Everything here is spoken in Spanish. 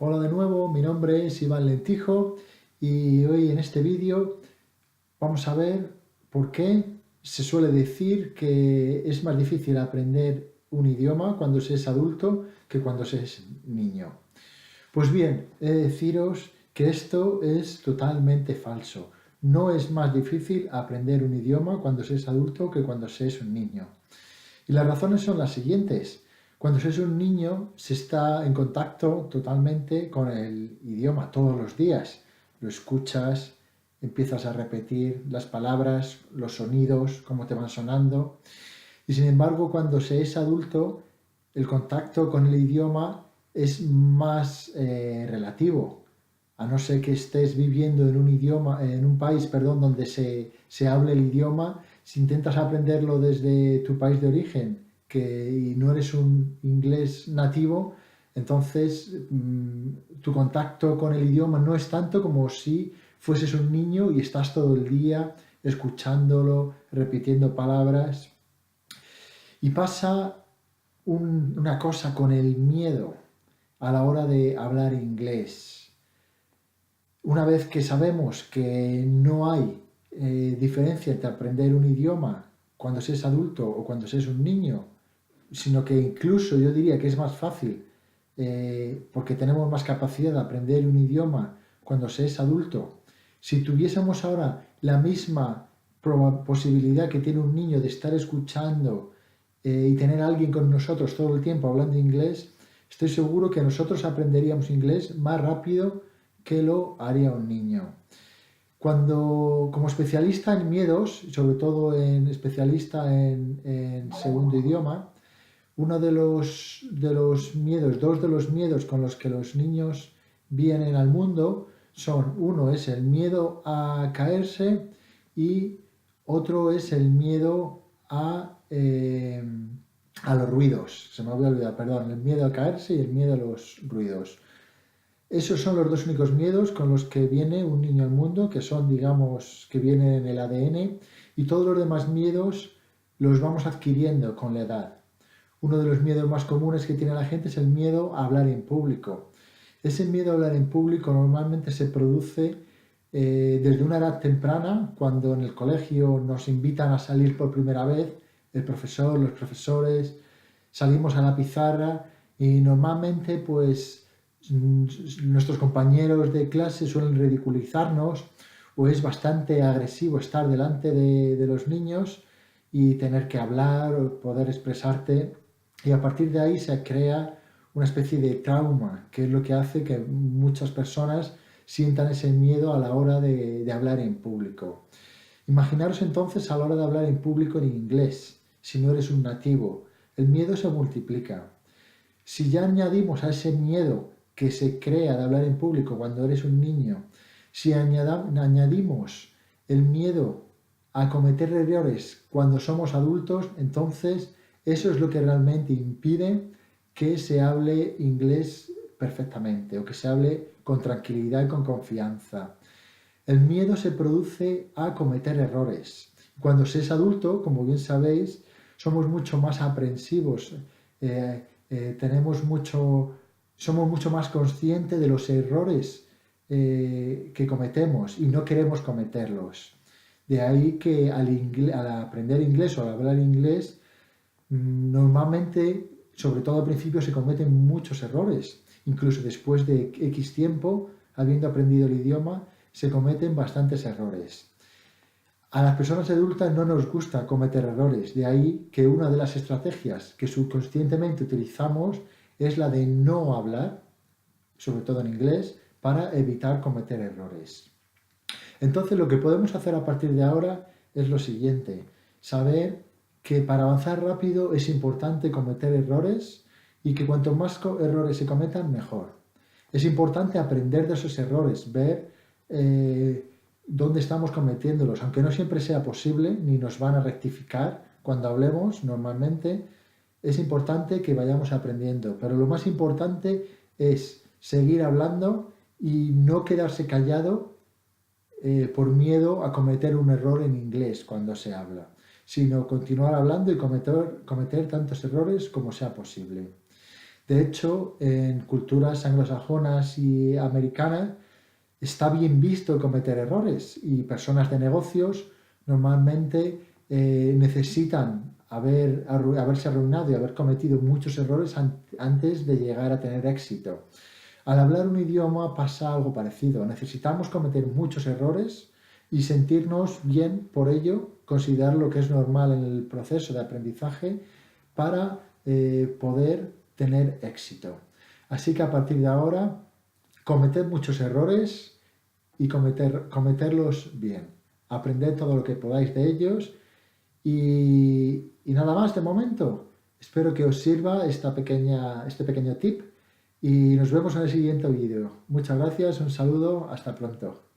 Hola de nuevo, mi nombre es Iván Lentijo y hoy en este vídeo vamos a ver por qué se suele decir que es más difícil aprender un idioma cuando se es adulto que cuando se es niño. Pues bien, he de deciros que esto es totalmente falso. No es más difícil aprender un idioma cuando se es adulto que cuando se es un niño. Y las razones son las siguientes. Cuando se es un niño se está en contacto totalmente con el idioma todos los días. Lo escuchas, empiezas a repetir las palabras, los sonidos, cómo te van sonando. Y sin embargo, cuando se es adulto, el contacto con el idioma es más relativo. A no ser que estés viviendo en un idioma, en un país, perdón, donde se hable el idioma, si intentas aprenderlo desde tu país de origen y no eres un inglés nativo, entonces tu contacto con el idioma no es tanto como si fueses un niño y estás todo el día escuchándolo, repitiendo palabras. Y pasa una cosa con el miedo a la hora de hablar inglés. Una vez que sabemos que no hay diferencia entre aprender un idioma cuando se es adulto o cuando se es un niño, sino que incluso yo diría que es más fácil porque tenemos más capacidad de aprender un idioma cuando se es adulto. Si tuviésemos ahora la misma posibilidad que tiene un niño de estar escuchando y tener a alguien con nosotros todo el tiempo hablando inglés, estoy seguro que nosotros aprenderíamos inglés más rápido que lo haría un niño. Como especialista en miedos, sobre todo especialista en segundo idioma, uno de los miedos, dos de los miedos con los que los niños vienen al mundo son, uno es el miedo a caerse y otro es el miedo a los ruidos. Se me había olvidado, perdón, el miedo a caerse y el miedo a los ruidos. Esos son los dos únicos miedos con los que viene un niño al mundo, que son, digamos, que vienen en el ADN, y todos los demás miedos los vamos adquiriendo con la edad. Uno de los miedos más comunes que tiene la gente es el miedo a hablar en público. Ese miedo a hablar en público normalmente se produce desde una edad temprana, cuando en el colegio nos invitan a salir por primera vez, el profesor, los profesores, salimos a la pizarra y normalmente pues nuestros compañeros de clase suelen ridiculizarnos o es bastante agresivo estar delante de los niños y tener que hablar o poder expresarte, y a partir de ahí se crea una especie de trauma, que es lo que hace que muchas personas sientan ese miedo a la hora de hablar en público. Imaginaros entonces a la hora de hablar en público en inglés, si no eres un nativo, el miedo se multiplica. Si ya añadimos a ese miedo que se crea de hablar en público cuando eres un niño, si añadimos el miedo a cometer errores cuando somos adultos, entonces eso es lo que realmente impide que se hable inglés perfectamente o que se hable con tranquilidad y con confianza. El miedo se produce a cometer errores. Cuando se es adulto, como bien sabéis, somos mucho más aprensivos, somos mucho más conscientes de los errores que cometemos y no queremos cometerlos. De ahí que al aprender inglés o al hablar inglés, normalmente, sobre todo al principio, se cometen muchos errores. Incluso después de X tiempo, habiendo aprendido el idioma, se cometen bastantes errores. A las personas adultas no nos gusta cometer errores, de ahí que una de las estrategias que subconscientemente utilizamos es la de no hablar, sobre todo en inglés, para evitar cometer errores. Entonces lo que podemos hacer a partir de ahora es lo siguiente: saber que para avanzar rápido es importante cometer errores y que cuanto más errores se cometan, mejor. Es importante aprender de esos errores, ver dónde estamos cometiéndolos, aunque no siempre sea posible ni nos van a rectificar cuando hablemos normalmente. Es importante que vayamos aprendiendo, pero lo más importante es seguir hablando y no quedarse callado por miedo a cometer un error en inglés cuando se habla, sino continuar hablando y cometer tantos errores como sea posible. De hecho, en culturas anglosajonas y americanas está bien visto cometer errores y personas de negocios normalmente necesitan haberse arruinado y haber cometido muchos errores antes de llegar a tener éxito. Al hablar un idioma pasa algo parecido. Necesitamos cometer muchos errores y sentirnos bien por ello, considerar lo que es normal en el proceso de aprendizaje para poder tener éxito. Así que a partir de ahora, cometed muchos errores y cometerlos bien. Aprended todo lo que podáis de ellos y nada más de momento. Espero que os sirva este pequeño tip y nos vemos en el siguiente vídeo. Muchas gracias, un saludo, hasta pronto.